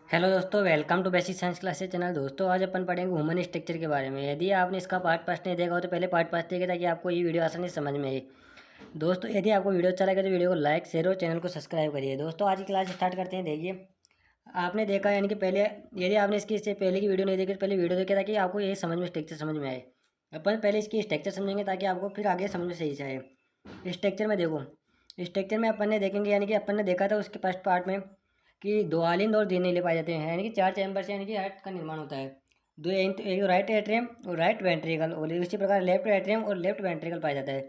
Hello दोस्तों, welcome to basic science classes channel. दोस्तों आज अपन पढ़ेंगे ह्यूमन स्ट्रक्चर के बारे में। यदि आपने इसका पार्ट फर्स्ट नहीं देखा हो तो पहले पार्ट फर्स्ट देखिए ताकि आपको ये वीडियो आसानी से समझ में आए। दोस्तों यदि आपको वीडियो अच्छा लगे तो वीडियो को लाइक शेयर और चैनल को सब्सक्राइब करिए। दोस्तों आज की क्लास स्टार्ट करते हैं। देखिए आपने देखा यानी कि पहले यदि आपने इसकी इससे पहले की वीडियो नहीं देखी तो पहले वीडियो देखे ताकि आपको ये समझ में स्ट्रक्चर समझ में आए। अपन पहले इसकी स्ट्रक्चर समझेंगे ताकि आपको फिर आगे समझ में सही से आए। स्ट्रक्चर में देखो, स्ट्रक्चर में अपन ने देखेंगे यानी कि अपन ने देखा था उसके फर्स्ट पार्ट में कि दो आलिंद और द्विनीले पाए जाते हैं, यानी कि चार चैम्बर से यानी कि हार्ट का निर्माण होता है। दो एक राइट एट्रियम और राइट वेंट्रिकल, और इसी प्रकार लेफ्ट एट्रियम और लेफ्ट वेंट्रिकल पाया जाता है।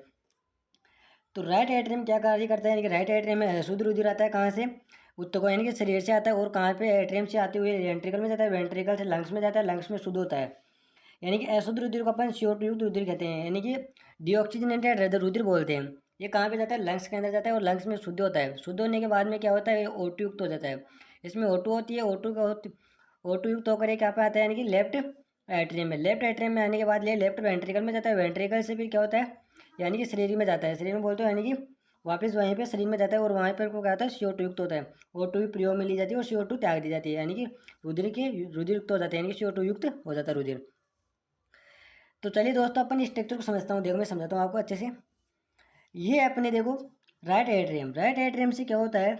तो राइट एट्रियम क्या कार्य करता है, यानी कि राइट एट्रियम में शुद्ध रुधिर आता है कहाँ से, उत्तक यानी कि शरीर से आता है, और कहाँ पे एट्रियम से आते हुए वेंट्रिकल में जाता है, वेंट्रिकल से लंग्स में जाता है, लंग्स में शुद्ध होता है। यानी कि अशुद्ध रुधिर को अपन CO2 युक्त रुधिर कहते हैं, यानी कि डीऑक्सीजनेटेड रुधिर बोलते हैं। ये कहाँ पे जाता है, लंग्स के अंदर जाता है और लंग्स में शुद्ध होता है। शुद्ध होने के बाद में क्या होता है, O2 युक्त हो जाता है। इसमें O2 होती है, O2 युक्त होकर ये क्या पे आता है, यानी कि लेफ्ट एट्रियम में। लेफ्ट एट्रियम में आने के बाद ये लेफ्ट वेंट्रिकल में जाता है। वेंट्रिकल से फिर क्या होता है, यानी कि शरीर में जाता है। शरीर में बोलते हो यानी कि वापस वहीं पे शरीर में जाता है, और वहीं पर क्या होता है, CO2 युक्त होता है। O2 प्रयोग में ली जाती है और CO2 त्याग दी जाती है, यानी कि रुधिर युक्त हो जाता है, यानी कि CO2 युक्त हो जाता है रुधिर। तो चलिए दोस्तों अपन स्ट्रक्चर को समझता हूँ। देखो मैं समझाता हूँ आपको अच्छे से। ये अपने देखो राइट एट्रियम, राइट एट्रियम से क्या होता है,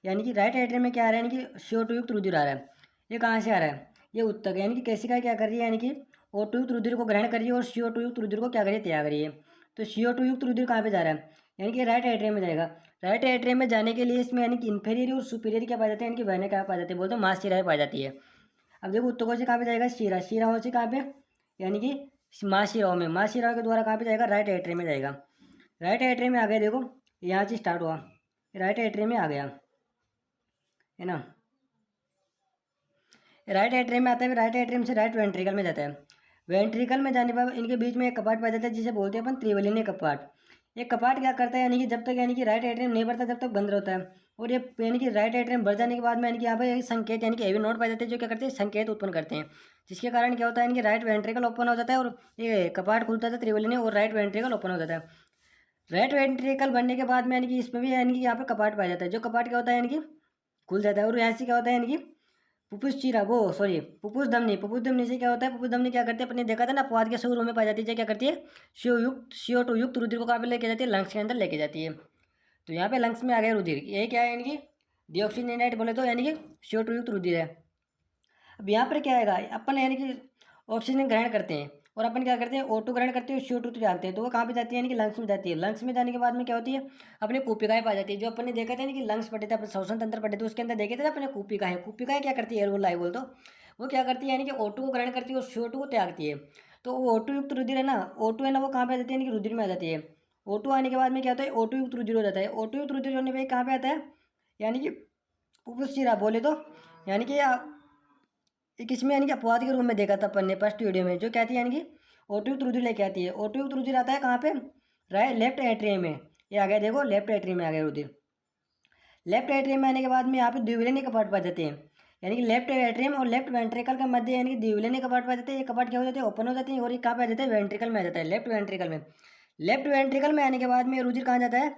यानी कि राइट एट्रियम में क्या आ रहा है, यानी कि CO2 युक्त रुधिर आ रहा है। ये कहाँ से आ रहा है, ये उत्तक, यानी कि केशिका क्या कर रही है, यानी कि O2 युक्त रुधिर को ग्रहण कर रही है और CO2 युक्त रुधिर को क्या कर रही है, त्याग रही है। तो CO2 युक्त रुधिर कहाँ पे जा रहा है, यानी कि राइट एट्रियम में जाएगा। राइट एट्रियम में जाने के लिए इसमें यानी कि इन्फीरियर और सुपीरियर क्या पाए जाते हैं, यानी कि वेना क्या पाए जाते हैं, बोलते हैं मांसशिराएं पाई जाती है। अब देखो उत्तकों से कहाँ पे जाएगा, शिराओं से कहाँ पे, यानी कि मांसशिराओं में, मांसशिराओं के द्वारा कहाँ पे जाएगा, राइट एट्रियम में जाएगा। राइट एट्रियम में आ गया, देखो यहाँ से स्टार्ट हुआ, राइट एट्रियम में आ गया, है ना। राइट एट्रियम में आता है, राइट एट्रियम से राइट वेंट्रिकल में जाता है। वेंट्रिकल में जाने पर इनके बीच में एक कपाट पाया जाता है जिसे बोलते हैं अपन त्रिवलिनीय कपाट। ये कपाट क्या करता है, यानी कि जब तक यानी कि राइट एट्रियम नहीं बढ़ता जब तक बंद रहता है। और ये यानी कि राइट एट्रियम बढ़ जाने के बाद में यानी कि यहाँ पे संकेत यानी कि एवी नोड पाए जाते हैं जो क्या करते हैं, संकेत उत्पन्न करते हैं। जिसके कारण क्या होता है, यानी कि राइट वेंट्रिकल ओपन हो जाता है और ये कपाट खुलता है त्रिवलिनीय, और राइट वेंट्रिकल ओपन हो जाता है। राइट वेंट्रिकल बनने के बाद में यानी कि इसमें भी यानी कि यहाँ पे कपाट पाया जाता है, जो कपाट क्या होता है, यानी कि खुल जाता है। और यहाँ से क्या होता है, यानी कि पुपुस चीरा वो सॉरी पुपुस धमनी, पुपुस धमनी से क्या होता है, पुपुस धमनी क्या करती है, अपने देखा था ना अपवाद के शुरू में पाई जाती है, क्या करती है, CO2 युक्त रुधिर को कहाँ पे लेके जाती है, लंग्स के अंदर लेके जाती है। तो यहाँ पे लंग्स में आ गया रुधिर, ये क्या है, यानी कि डीऑक्सीजनेटेड बोले तो यानी कि CO2 युक्त रुधिर है। अब यहाँ पर क्या आएगा, अपन यानी कि ऑक्सीजन ग्रहण करते हैं और अपन क्या करते हैं, O2 ग्रहण करते हैं, CO2 तो डालते हैं, तो वो कहाँ पे जाती है, यानी कि लंग्स में जाती है। लंग्स में जाने के बाद में क्या होती है, अपने कूपिकाएं पाई जाती है। जो अपन ने देखा था ना कि लंग्स पढ़े थे अपन, श्वसन तंत्र पढ़े थे, उसके अंदर देखे थे ना अपने कूपिकाएं। कूपिकाएं क्या करती है, एयर बोल बोल तो वो क्या करती है, यानी कि O2 को ग्रहण करती है और CO2 को त्यागती है। तो वो O2 युक्त रुधिर है ना, O2 है ना, वो कहाँ पे आ जाती है, यानी कि रुधिर में आ जाती है। O2 आने के बाद में क्या होता है, O2 युक्त रुधिर हो जाता है। O2 युक्त रुधिर होने पर कहाँ पे आता है, यानी कि पुपुस्चिरा बोले तो, यानी कि एक इसमें यानी कि अपवाद के रूप में देखा था अपन ने फर्स्ट वीडियो में, जो क्या थी, यानी कि O2 युक्त रुधिर लेके आती है। O2 युक्त रुधिर आता है कहाँ पे, राइट लेफ्ट एट्रियम में। ये आ गया देखो, लेफ्ट एट्रियम में आ गया रुधिर। लेफ्ट एट्रियम में आने के बाद में यहाँ पे द्विवेलनीय कपाट पाए जाते हैं, यानी कि लेफ्ट एट्रियम और लेफ्ट वेंट्रिकल के मध्य यानी कि द्विवेलनीय कपाट पाए जाते हैं। ये कपाट क्या हो जाते हैं, ओपन हो जाते हैं, और ये कहाँ पे आ जाता है, वेंट्रिकल में आ जाता है, लेफ्ट वेंट्रिकल में। लेफ्ट वेंट्रिकल में आने के बाद में रुधिर कहाँ जाता है,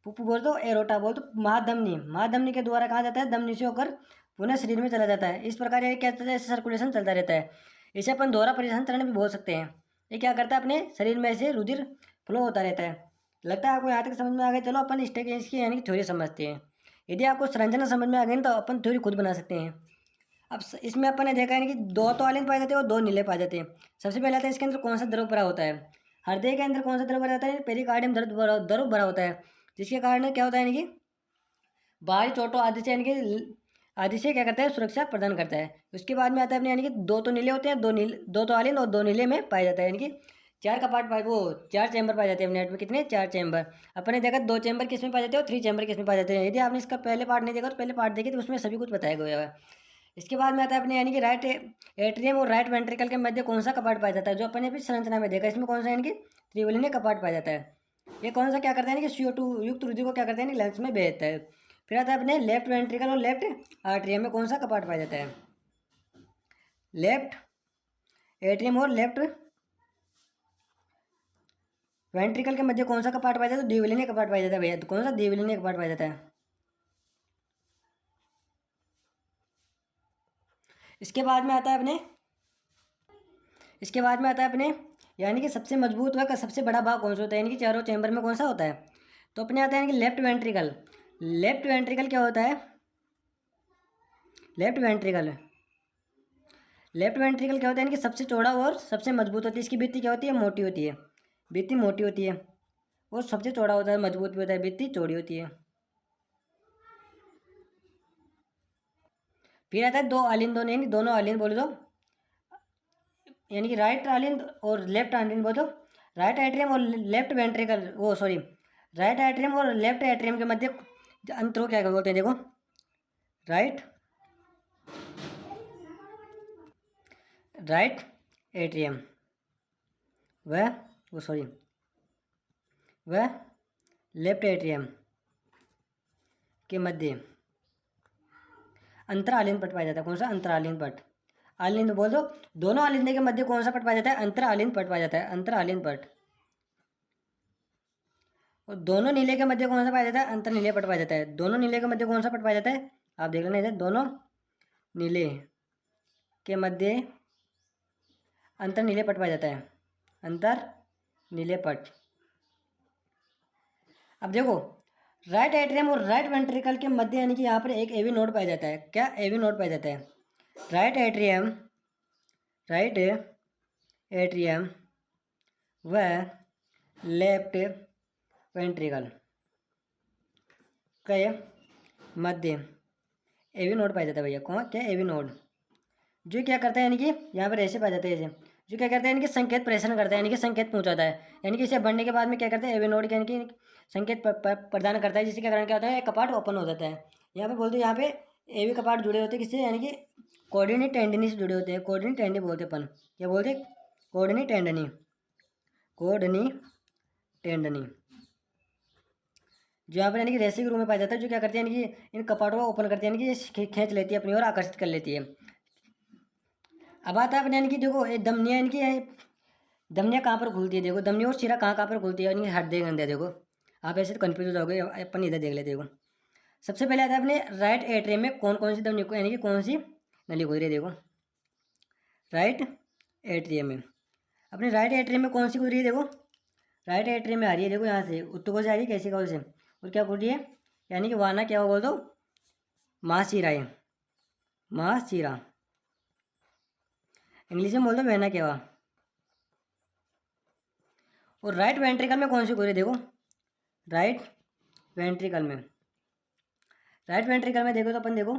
पुप्पू बोल दो, एरोटा बोल दो, महाधमनी, महाधमनी के द्वारा कहाँ जाता है, धमनी से होकर पुनः शरीर में चला जाता है। इस प्रकार ये क्या चलता है, सर्कुलेशन चलता रहता है। इसे अपन दोहरा परिसंचरण चरण भी बोल सकते हैं। ये क्या करता है, अपने शरीर में से रुधिर फ्लो होता रहता है। लगता है आपको यहाँ तक समझ में आ गया। चलो अपन इसकी यानी कि थ्योरी समझते हैं। यदि आपको संरचना समझ में आ गई ना तो अपन थ्योरी खुद बना सकते हैं। अब इसमें अपन ने देखा है कि दो तो आलिंद पाए जाते हैं और दो नीले पाए जाते हैं। सबसे पहले आता है इसके अंदर कौन सा द्रव भरा होता है, हृदय के अंदर कौन सा द्रव भरा होता है, पेरिकार्डियम द्रव भरा होता है। जिसके कारण क्या होता है, यानी कि बाहरी चोटों आदि से यानी कि आदि से क्या करता है, सुरक्षा प्रदान करता है। उसके बाद में आता है अपने, यानी कि दो तो नीले होते हैं, दो तो आलिंद और दो नीले में पाया जाता है, यानी कि चार कपाट पाए, वो चार चैम्बर पाए जाते हैं नेट में, कितने, चार चैम्बर। अपने देखा दो चैम्बर किस में पाए जाते हैं और थ्री चैम्बर किस में पाए जाते हैं। यदि आपने इसका पहले पार्ट नहीं देखा तो पहले पार्ट देखिए, तो उसमें सभी कुछ बताया गया है। इसके बाद में आता है अपने, यानी कि राइट एट्रियम और राइट वेंट्रिकल के मध्य कौन सा कपाट पाया जाता है, जो अपने भी संरचना में देखा, इसमें कौन सा, यानी कि त्रिवलिनीय कपाट पाया जाता है। ये कौन सा क्या करता है, यानी कि CO2 युक्त रुधिर को क्या करता है, यानी लंग्स में भेजता है। फिर आता है अपने लेफ्ट वेंट्रिकल और लेफ्ट आर्ट्रियम में कौन सा कपाट पाया जाता है, लेफ्ट एट्रियम और लेफ्ट वेंट्रिकल के मध्य कौन सा कपाट पाया जाता है, तो द्विवेलनीय कपाट पाया जाता है भैया। तो कौन सा, द्विवेलनीय कपाट पाया जाता है। इसके बाद में आता है अपने यानी कि सबसे मजबूत व सबसे बड़ा भाग कौन सा होता है, यानी कि चारों चैम्बर में कौन सा होता है। तो अपने आता है यानी कि लेफ्ट वेंट्रिकल। लेफ्ट वेंट्रिकल क्या होता है, लेफ्ट वेंट्रिकल क्या होता है यानी कि सबसे चौड़ा और सबसे मजबूत होती है। इसकी भित्ति क्या होती है, मोटी होती है, भित्ति मोटी होती है, और सबसे चौड़ा होता है, मजबूत भी होता है, भित्ति चौड़ी होती है। फिर आता है दो आलिंद, दोनों आलिंद बोल दो, यानी कि राइट आलिंद और लेफ्ट आलिंद बोल दो। राइट एट्रियम और लेफ्ट वेंट्रिकल, वो सॉरी, राइट एट्रियम और लेफ्ट एट्रियम के मध्य अंतर को क्या बोलते हैं, देखो, राइट एट्रियम वह लेफ्ट एट्रियम के मध्य अंतरालिंद पट पाया जाता है। कौन सा, अंतरालिंद पट। आलिंद बोल दो, दोनों आलिंद के मध्य कौन सा पट पाया जाता है, अंतरालिंद पट पाया जाता है, अंतरालिंद पट। और दोनों नीले के मध्य कौन सा पाया जाता है, अंतर नीले पट पाया जाता है। दोनों नीले के मध्य कौन सा पट पाया जाता है, आप देख लेना इधर, दोनों नीले के मध्य अंतर नीले पट पाया जाता है, अंतर नीले पट। अब देखो, राइट एट्रियम और राइट वेंट्रिकल के मध्य यानी कि यहाँ पर एक एवी नोड पाया जाता है। क्या, एवी नोड पाया जाता है। राइट एट्रियम व लेफ्ट वेंट्रिकल का मध्य एवी नोड पाया जाता है भैया। कौन, क्या, एवी नोड, जो क्या करता है यानी कि यहाँ पर ऐसे पाया जाता है, ऐसे, जो क्या करता है यानी कि संकेत प्रेषण करता है, यानी कि संकेत पहुँचाता है, यानी कि इसे बढ़ने के बाद में क्या करता है, एवी नोड यानी कि संकेत प्रदान करता है, जिसके कारण क्या होता है, एक कपाट ओपन हो जाता है। यहाँ पे बोलते हैं, यहाँ पे एवी कपाट जुड़े होते हैं किससे, यानी कि कोऑर्डिनी टेंडनी से जुड़े होते हैं। कोऑर्डिनी टेंडनी बोलते हैं अपन, क्या बोलते हैं, कोऑर्डिनी टेंडनी, जो यहाँ पर यानी कि रेसिंग रूम में पाया जाता है, जो क्या करती है यानी कि इन कपाटों को ओपन करती है, यानी कि खींच लेती है अपनी ओर, आकर्षित कर लेती है। अब आता है अपने यानी कि देखो, धमनियाँ, यानी कि धमनियाँ कहाँ पर खुलती है, देखो, धमनियों और शिरा कहाँ पर खुलती है, यानी कि हृदय गंध्या। देखो, आप ऐसे तो कन्फ्यूज हो जाओगे, अपन इधर देख लेते। देखो, सबसे पहले आता है अपने राइट एट्रियम में कौन कौन सी धमनी को, यानी कि कौन सी नली खुल रही है, देखो, राइट एट्रियम में, अपने राइट एट्रियम में कौन सी खुल रही है, देखो, राइट एट्रियम में आ रही है, देखो, यहाँ से उत्तकों से आ रही है, कैसे कौन से, और क्या खुल रही है, यानी कि वाना, क्या बोल दो, महाशिरा है, महाशिरा, इंग्लिश में बोल दो वेना केवा। और राइट वेंट्रिकल में कौन सी खुल रही है, देखो, राइट वेंट्रिकल में देखो तो अपन, देखो,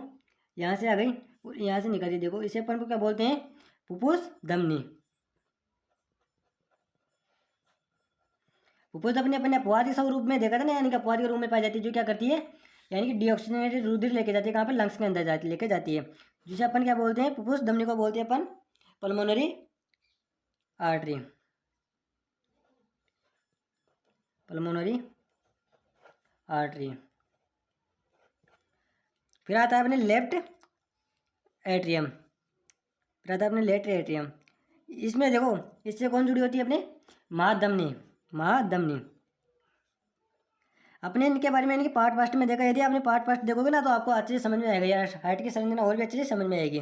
यहाँ से आ गई और यहाँ से निकल गई, देखो, इसे अपन को क्या बोलते हैं, फुफ्फुस धमनी। फुफ्फुस धमनी अपने अपवाद के स्वरूप में देखा था ना, यानी कि अपवाद के रूप में पाई जाती है, जो क्या करती है, यानी कि डीऑक्सीजनेटेड रुधिर लेके जाती है, कहाँ पर, लंग्स के अंदर लेके जाती है, जिसे अपन क्या बोलते हैं, फुफ्फुस धमनी को बोलते हैं अपन पल्मोनरी आर्टरी, फिर आता है अपने लेफ्ट एट्रियम, इसमें देखो, इससे कौन जुड़ी होती है, अपने महाधमनी। अपने इनके बारे में, इनकी पार्ट फर्स्ट में देखा, यदि आपने पार्ट फर्स्ट देखोगे ना, तो आपको अच्छे से समझ में आएगा यार, हार्ट की संरचना और भी अच्छे से समझ में आएगी।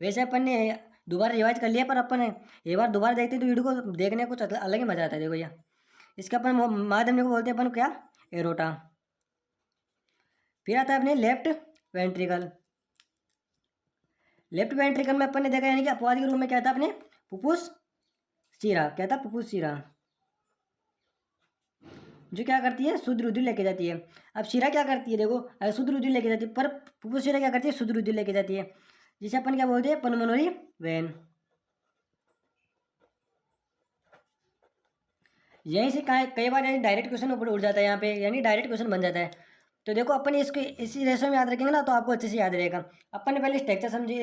वैसे अपन ने दोबारा रिवाइज कर लिया, पर अपन एक बार दोबारा देखते तो वीडियो को देखने को कुछ अलग ही मजा आता है। देखो भैया, इसका अपन महाधमनी को बोलते हैं अपन क्या, एरोटा। फिर आता है अपने लेफ्ट वेंट्रिकल में अपन ने देखा, यानी कि अपवाद के रूप में क्या था, अपने फुफ्फुस शिरा, क्या था, फुफ्फुस शिरा, जो क्या करती है, शुद्ध रुधिर लेके जाती है। अब शिरा क्या करती है, देखो, शुद्ध रुधिर लेके जाती है, पर फुफ्फुस शिरा क्या करती है, शुद्ध रुधिर लेके जाती है, जिसे अपन क्या बोलते हैं, पल्मोनरी वेन। यहीं से कई बार यानी डायरेक्ट क्वेश्चन ऊपर उठ जाता है यहाँ पे, यानी डायरेक्ट क्वेश्चन बन जाता है। तो देखो, अपन इसको इसी रेशो में याद रखेंगे ना, तो आपको अच्छे से याद रहेगा। अपन ने पहले स्ट्रक्चर समझे,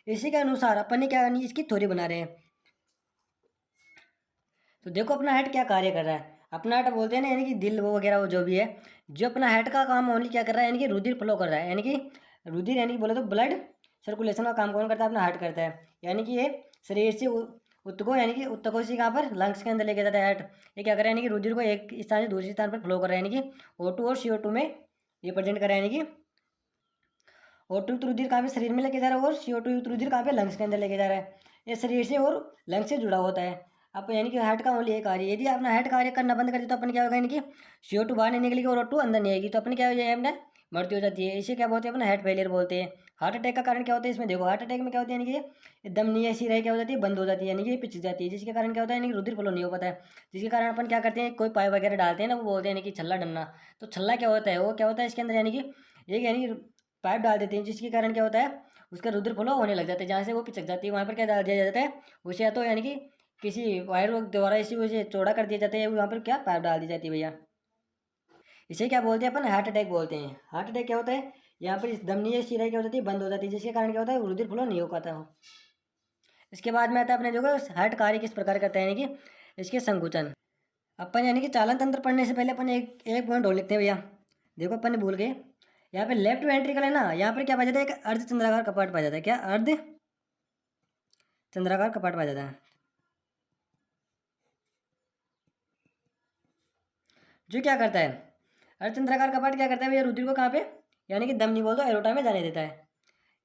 इसी के अनुसार अपन ने क्या, इसकी थ्योरी बना रहे हैं। तो देखो, अपना हेड क्या कार्य कर रहा है, अपना हेड बोलते हैं ना, यानी कि दिल वो वगैरह वो जो भी है, जो अपना हेड का काम ओनली क्या कर रहा है, यानी कि रुधिर फ्लो कर रहा है, यानी कि रुधिर, यानी कि बोले तो ब्लड सर्कुलेशन का काम कौन करता है, अपना हार्ट करता है। यानी कि ये शरीर से उत्तकों, यानी कि उत्तकों से कहाँ पर, लंग्स के अंदर लेके जाता है हार्ट। ये क्या कर रहा है, यानी कि रुधिर को एक स्थान से दूसरे स्थान पर फ्लो कर रहा है, यानी कि O2 और CO2 में रिप्रेजेंट कर रहा है, यानी कि O2 युक्त रुधिर कहाँ पे शरीर में लेके जा रहा है और CO2 युक्त रुधिर कहाँ पे लंग्स के अंदर लेके जा रहा है। ये शरीर से और लंग्स से जुड़ा होता है। अब यानी कि हार्ट का ओनली एक कार्य, यदि अपना हार्ट कार्य करना बंद कर दे तो अपन क्या होगा, यानी कि CO2 बाहर नहीं निकलेगी और O2 अंदर नहीं आएगी, तो अपन क्या हो जाएगा, अपने मृत्यु हो जाती है। इसे क्या बोलते हैं, अपना हार्ट फेलियर बोलते हैं। हार्ट अटैक का कारण क्या होता है, इसमें देखो हार्ट अटैक में क्या होता है, यानी कि दम नहीं ऐसी रह क्या हो जाती है, बंद हो जाती है, यानी कि पिछड़ जाती है, जिसके कारण क्या होता है, यानी कि रुधिर फ्लो नहीं हो पाता है। जिसके कारण अपन क्या करते हैं, कोई पाइप वगैरह डालते हैं ना, वो बोलते हैं कि छल्ला डलना। तो छल्ला क्या होता है, वो क्या होता है इसके अंदर, यानी कि एक यानी कि पाइप डाल देते हैं, जिसके कारण क्या होता है, उसका रुधिर फ्लो होने लग जाता है। जहाँ से वो पिचक जाती है वहाँ पर क्या डाल दिया जाता है, उसे या तो यानी कि किसी वायर द्वारा इसी वजह से चौड़ा कर दिया जाता है, वहाँ पर क्या पाइप डाल दी जाती है भैया। इसे क्या बोलते हैं अपन, हार्ट अटैक बोलते हैं। हार्ट अटैक क्या होता है, यहाँ पर इस धमनी शिरा क्या हो जाती है, बंद हो जाती है, जिसके कारण क्या होता है, रुधिर फ्लो नहीं हो पाता हो। इसके बाद में आता है अपने देखो हार्ट कार्य किस प्रकार करता है, यानी कि इसके संकुचन। अपन यानी कि चालन तंत्र पढ़ने से पहले अपन एक एक पॉइंट और लिखते हैं भैया। देखो अपन ने भूल गए, यहाँ पे लेफ्ट वेंट्रिकल है ना, यहाँ पर क्या पाया जाता है, एक अर्ध चंद्राकार कपाट पाया जाता है। क्या, अर्ध चंद्राकार कपाट पाया जाता है, जो क्या करता है, अर्धचंद्राकार कपाट क्या करता है भैया, रुधिर को कहाँ पे, यानी कि दम नहीं बोल दो, एरोटा में जाने देता है।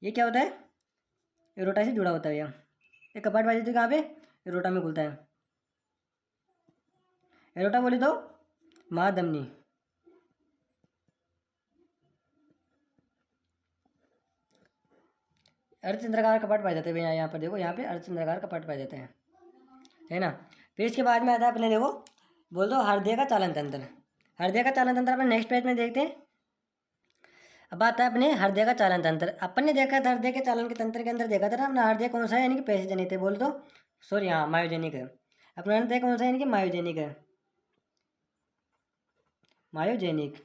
ये क्या होता है, एरोटा से जुड़ा होता है भैया। ये कपाट बाजी तो कहाँ पे, एरोटा में खुलता है। एरोटा बोले तो महाधमनी। अर्धचंद्राकार कपाट पाए जाते हैं भैया, यहाँ पर देखो, यहाँ पे अर्धचंद्राकार कपाट पाए जाते हैं, है ना। फिर इसके बाद में आता है अपने देखो, बोल दो हृदय का चालन तंत्र। हृदय का चालन तंत्र अपन नेक्स्ट पेज में देखते हैं। अब आता है अपने हृदय का चालन तंत्र। अपन ने देखा था हृदय के चालन के तंत्र के अंदर देखा था ना अपना हृदय कौन सा है, यानी कि पेशी जनित है, बोल दो सॉरी, हाँ मायोजेनिक है। अपना हृदय कौन सा है, यानी कि मायोजेनिक है, मायोजेनिक।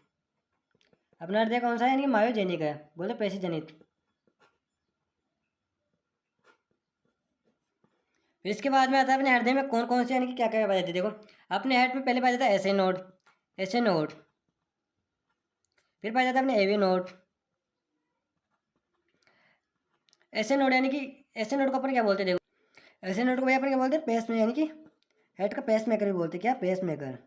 अपना हृदय कौन सा है, यानी कि मायोजेनिक है, बोल दो पेशी जनित। फिर इसके बाद में आता है अपने हृदय में कौन कौन से यानी कि क्या क्या पाया जाता है। देखो अपने हार्ट में पहले पाया जाता है S A node, S A node. फिर पाया जाता है अपने AV node, S A node, यानी कि एस ए नोड को अपन क्या बोलते हैं, देखो एस ए नोड को भैया अपन क्या बोलते हैं, पेस में, यानी कि हेड का पेस मेकर भी बोलते हैं। क्या, पेस मेकर।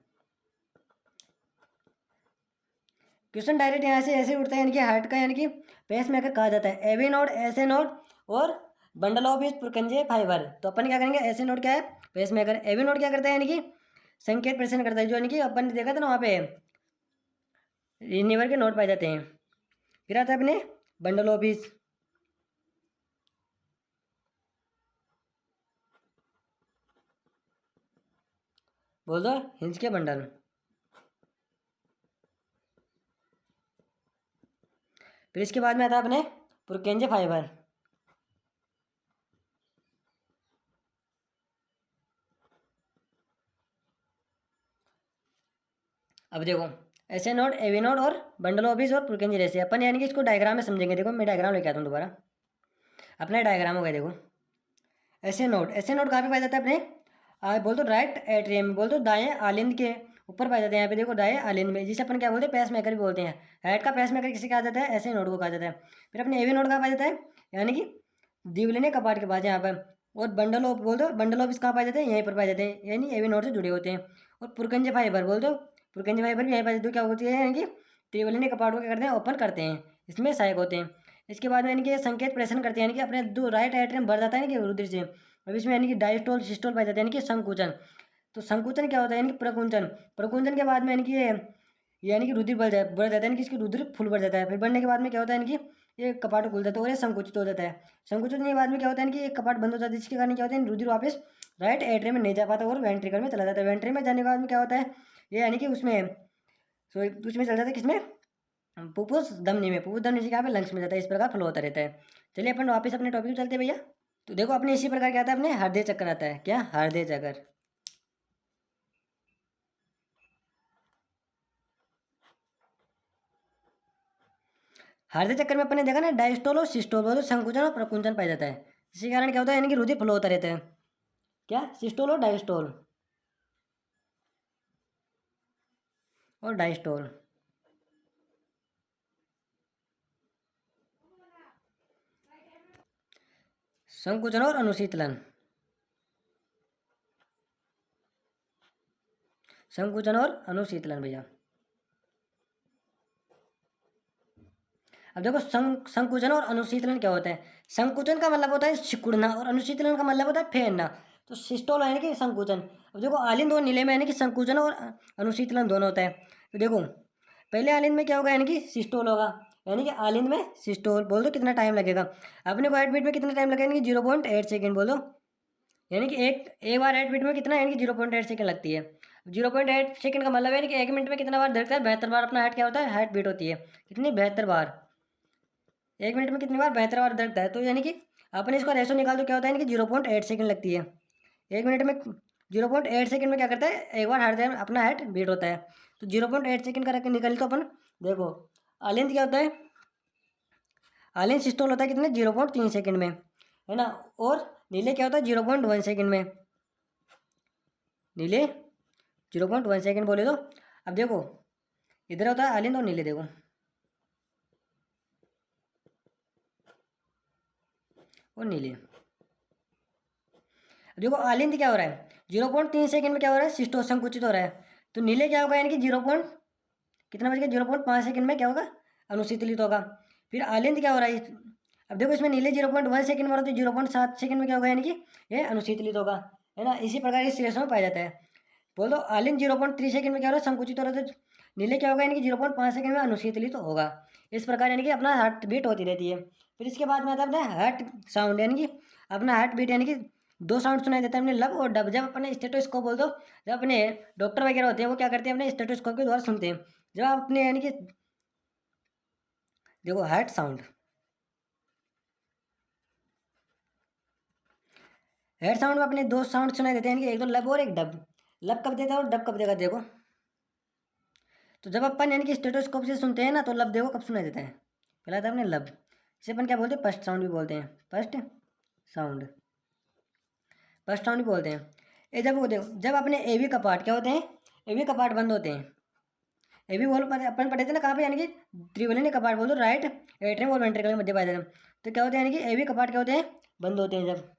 क्वेश्चन डायरेक्ट यहाँ से ऐसे उठता है, यानी कि हार्ट का यानी कि पेस मेकर कहा जाता है AV node, S A node और बंडल ऑफ पुरकंजे फाइबर। तो अपन क्या करेंगे, एस ए नोड क्या है, पेस मेकर। एवी नोड क्या करता है, यानी कि संकेत प्रेषण करता है, जो यानी कि अपन ने देखा था ना वहाँ पे लीवर के नोट पाए जाते हैं। फिर आता है अपने बंडल ऑफिस, बोल दो हिंज के बंडल। फिर इसके बाद में आता है अपने पुरकेंजे फाइबर। अब देखो ऐसे नोड, एवी नोड और बंडल ऑफिस और पुरकेंजे रेसे, अपन यानी कि इसको डायग्राम में समझेंगे। देखो मैं डायग्राम लेके आता हूँ दोबारा, अपना डायग्राम हो गया। देखो ऐसे नोड, ऐसे नोड कहाँ पे पाया जाता है, अपने बोल दो राइट एट्रियम में, बोल दो दाएं आलिंद के ऊपर पाया जाता है। यहाँ पे देखो दाएं आलिंद में, जिसे अपन क्या बोलते हैं, पेस मेकर भी बोलते हैं। हेड का पेस मेकर किसे कहा जाता है, ऐसे नोड को कहा जाता है। फिर अपने एवी नोड कहाँ पाया जाता है, यानी कि दीवलिने कपाट के पास यहाँ पर। और बंडल ऑफ बोल दो, बंडल ऑफ कहाँ पाए जाते हैं, यहीं पर पाए जाते हैं, यानी एवी नोड से जुड़े होते हैं। और पुरकंजे फाइबर बोल दो, पुरकंजे फाइबर भी यहीं पाए जाते हैं। क्या होती है, यानी कि त्रिवलिने कपाट को क्या करते हैं, ओपन करते हैं, इसमें सहायक होते हैं। इसके बाद में यानी कि संकेत प्रेषण करते हैं, यानी कि अपने दो राइट एट्रियम भर जाता है, यानी कि रुधिर से। अब इसमें यानी कि डायस्टोल सिस्टोल पाए जाते हैं, यानी कि संकुचन। तो संकुचन क्या होता है, यानी कि प्रकुंचन। प्रकुंचन के बाद में यानी कि यानी कि रुधिर बढ़ जाता है, यानी कि इसकी रुधिर फुल बढ़ जाता है। फिर बढ़ने के बाद में क्या होता है, यानी कि ये कपाट खुल जाता है और ये संकुचित हो जाता है। संकुचित के बाद में क्या होता है, यानी कि ये कपाट बंद हो जाता है, जिसके कारण क्या होता है, रुधिर वापस राइट एट्रियम में नहीं जा पाता और वेंट्रिकल में चला जाता है। वेंट्रिकल में जाने के बाद में क्या होता है, ये यानी कि उसमें उसमें चल जाता है, किसमें, फुफ्फुस धमनी में। फुफ्फुस धमनी से क्या पे लंग्स में जाता है। इस प्रकार फ्लो होता रहता है। चलिए अपन वापस अपने टॉपिक पे चलते हैं भैया। तो देखो अपने इसी प्रकार क्या आता है, अपने हृदय चक्कर आता है। क्या, हृदय चक्कर। हृदय चक्कर में अपन ने देखा ना, डायस्टोल और सिस्टोल बोलो संकुचन और प्रकुंचन पाया जाता है। इसी कारण क्या होता है, यानी कि रुधिर फ्लो होता रहता है। क्या, सिस्टोल और डायस्टोल, और डायस्टोल। संकुचन और अनुशीतलन, संकुचन और अनुशीतलन भैया। अब देखो संकुचन और अनुशीतलन क्या होता है। संकुचन का मतलब होता है सिकुड़ना और अनुशीतलन का मतलब होता है फैलना। तो सिस्टोल यानी कि संकुचन। अब देखो आलिंद और नीले में यानी कि संकुचन और अनुशीतलन दोनों होता है। तो देखो पहले आलिंद में क्या होगा यानी कि सिस्टोल होगा, यानी कि आलिंद में सिस्टोल। बोल दो कितना टाइम लगेगा अपने को हार्ट बीट में, कितना टाइम लगेगा यानी कि 0.8 सेकेंड बोल दो। यानी कि एक बार हार्ट बीट में कितना यानी कि 0.8 सेकेंड लगती है। 0.8 सेकेंड का मतलब है कि 1 मिनट में कितना बार धड़कता है, 72 बार अपना हार्ट क्या होता है, हार्ट बीट होती है। कितनी, 72 बार। 1 मिनट में कितनी बार, 72 बार धड़कता है। तो यानी कि अपने इसका रेशो निकाल तो क्या होता है यानी कि 0.8 सेकेंड लगती है। 1 मिनट में 0.8 सेकेंड में क्या करता है, एक बार हार्ट अपना हार्ट बीट होता है। तो 0.8 सेकेंड का रख के निकाल तो अपन देखो आलिंद क्या होता है, आलिंद सिस्टोल होता है कितने, 0.3 सेकेंड में, है ना। और नीले क्या होता है, 0.1 सेकेंड में। नीले 0.1 सेकेंड बोले तो। अब देखो इधर होता है आलिंद और नीले, देखो और नीले। अब देखो आलिंद क्या हो रहा है, 0.3 सेकेंड में क्या हो रहा है, सिस्टो संकुचित हो रहा है। तो नीले क्या होगा यानी कि कितना बच गया, 0.5 सेकेंड में क्या होगा, अनुशीतलित होगा। फिर आलिंद क्या हो रहा है, अब देखो इसमें नीले 0.1 सेकेंड में हो रहा है, तो 0.7 सेकेंड में क्या होगा यानी कि ये अनुशीतलित होगा, है ना। इसी प्रकार इस रेशो में पाया जाता है। बोल दो आलिंद 0.3 सेकेंड में क्या हो रहा है, संकुचित हो रहा है। तो नीले क्या होगा यानी कि 0.5 सेकेंड में अनुशीतलित होगा। इस प्रकार यानी कि अपना हार्ट बीट होती रहती है। फिर इसके बाद में आता है अपना हार्ट साउंड, यानी कि अपना हार्ट बीट यानी कि दो साउंड सुनाई देता है अपने लब और डब। जब अपने स्टेटोस्कोप बोल दो, जब अपने डॉक्टर वगैरह होते हैं वो क्या करते हैं, अपने स्टेटोस्कोप के द्वारा सुनते हैं। जब आप अपने यानी कि देखो हार्ट साउंड, हेड साउंड में अपने दो साउंड सुनाई देते हैं, यानी कि एक तो लब और एक डब। लब कब देता है और डब कब देगा, देखो। तो जब अपन यानी कि स्टेटोस्कोप से सुनते हैं ना, तो लब देखो कब सुनाई देता है, पहला आता है अपने लब। इसे अपन क्या बोलते हैं, फर्स्ट साउंड भी बोलते हैं, फर्स्ट साउंड, फर्स्ट साउंड भी बोलते हैं। ये जब वो देखो जब अपने एवी कपाट क्या होते हैं, एवी कपाट बंद होते हैं। एवी बोल अपन पढ़े थे ना कहाँ पे, यानी कि त्रिवलिनी कपाट बोल दो, राइट एट्रियम और वेंट्रिकल के मध्य पाए जाते हैं। तो क्या होते हैं यानी कि एवी कपाट क्या होते हैं, बंद होते हैं जब।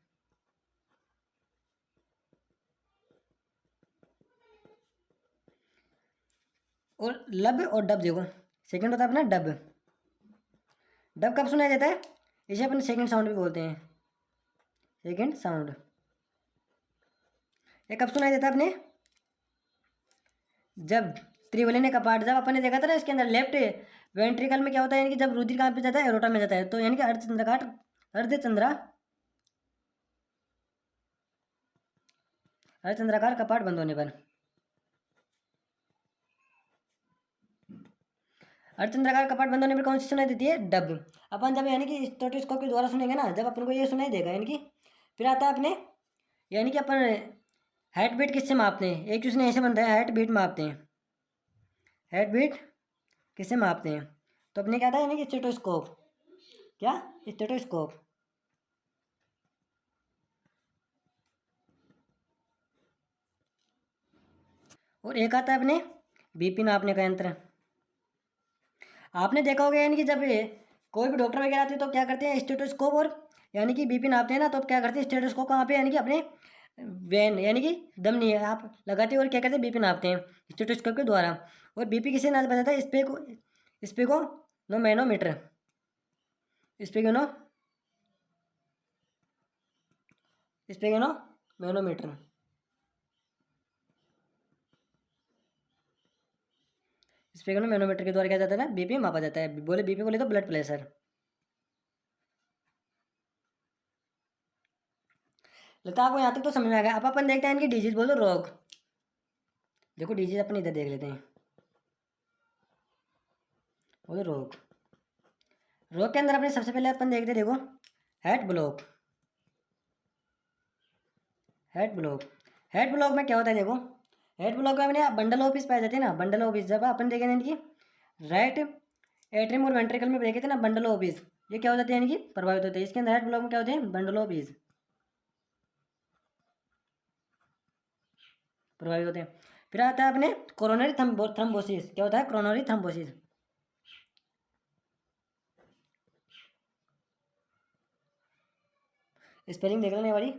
और लब और डब देखो, सेकंड होता है अपना डब। डब कब सुनाई देता है, इसे अपन सेकंड साउंड भी बोलते हैं, सेकंड साउंड। ये कब सुनाई देता है अपने, जब त्रिवलिनी कपाट, जब अपन ने देखा था ना इसके अंदर लेफ्ट वेंट्रिकल में क्या होता है, यानी कि जब रुधिर कहाँ पे जाता है, एरोटा में जाता है। तो यानी कि अर्धचंद्राकार कपाट बंद होने पर, अर्धचंद्राकार कपाट बंद होने पर कौन सी सुनाई देती है, डब। अपन जब यानी कि स्टेथोस्कोप के द्वारा सुनेंगे ना, जब अपन को ये सुनाई देगा, यानी कि फिर आता है अपने, यानी कि अपन हार्ट बीट किससे मापते हैं, एक क्वेश्चन ऐसे बनता है, हार्ट बीट मापते हैं, हार्ट बीट किससे मापते हैं। तो अपने क्या था यानी कि स्टेथोस्कोप, क्या, स्टेथोस्कोप। और एक आता है अपने बीपी नापने का यंत्र। आपने देखा होगा यानी कि जब ये कोई भी डॉक्टर वगैरह आते हैं तो क्या करते हैं, स्टेथोस्कोप और यानी कि बीपी नापते हैं ना, तो अब क्या करते हैं, स्टेथोस्कोप कहाँ पे, यानी कि अपने वेन यानी कि दम नहीं है आप लगाते हैं और क्या करते हैं, बीपी नापते हैं स्टेथोस्कोप के द्वारा। और बीपी किसे नाप बताता है, sphygmomanometer, स्पेको no sphygmomanometer, स्पेको no manometer के द्वारा क्या जाता है ना, बीपी मापा जाता है। बोले बीपी बोले तो ब्लड प्रेशर। लगता है आपको यहाँ तक तो समझ में आ गया। अब अपन देखते हैं इनकी डिजीज, बोलो रोग। देखो डिजीज अपन इधर देख लेते हैं, बोलो रोग। रोग के अंदर अपने सबसे पहले अपन देखते हैं, देखो head block, head block. Head block में क्या होता है, देखो हेड ब्लॉक में अपने बंडल ऑफिस पाए जाते हैं ना, बंडल ऑफिस। जब अपन देखेंगे इनकी राइट एट्रियम और वेंट्रिकल में देखे थे ना बंडल ऑफिस, ये क्या हो जाते हैं यानी कि प्रभावित होते हैं। इसके अंदर हेड ब्लॉक में क्या होते हैं, बंडल ऑफिस प्रभावित होते हैं। फिर आता है अपने कोरोनरी थ्रम्बोसिस, क्या होता है, कोरोनरी थ्रम्बोसिस। स्पेलिंग देख लेने वाली।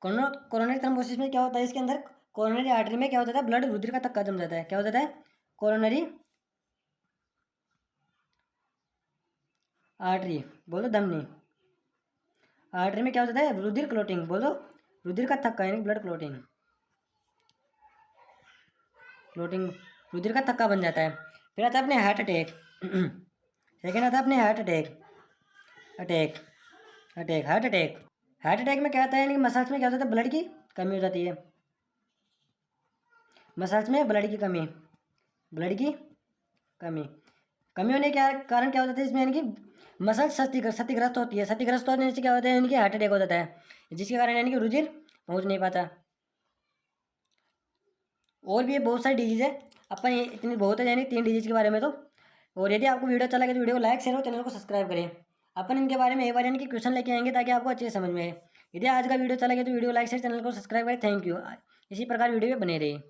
कोरोनरी थ्रम्बोसिस में क्या होता है, इसके अंदर कोरोनरी आर्टरी में क्या होता है, ब्लड रुधिर का थक्का जम जाता है। क्या हो जाता है, कोरोनरी आर्टरी बोलो धमनी। आर्टरी में क्या हो जाता है? रुधिर क्लोटिंग, बोलो रुधिर का थक्का यानी ब्लड क्लोटिंग, क्लोटिंग रुधिर का थक्का बन जाता है। फिर आता है अपने हार्ट अटैक। सेकेंड आता है अपने heart attack, attack attack heart attack. Heart attack में क्या आता है, यानी मसल्स में क्या होता है? ब्लड की कमी हो जाती है, मसल्स में ब्लड की कमी, ब्लड की कमी, कमी होने के कारण क्या हो जाता है इसमें, यानी कि मसल क्षतिग्रस्त होती है। क्षतिग्रस्त होने से क्या होता है, यानी कि हार्ट अटैक हो जाता है, जिसके कारण यानी कि रुधिर पहुंच नहीं पाता। और भी बहुत सारी डिजीज़ है, अपन ये इतनी बहुत है यानी 3 डिजीज़ के बारे में तो। और यदि आपको वीडियो अच्छा लगे तो वीडियो को लाइक शेयर और चैनल को सब्सक्राइब करें। अपन इनके बारे में एक बार यानी कि क्वेश्चन लेके आएंगे ताकि आपको अच्छे से समझ में आए। यदि आज का वीडियो अच्छा लगे तो वीडियो लाइक शेयर चैनल को सब्सक्राइब करें। Thank you. इसी प्रकार वीडियो में बने रहिए।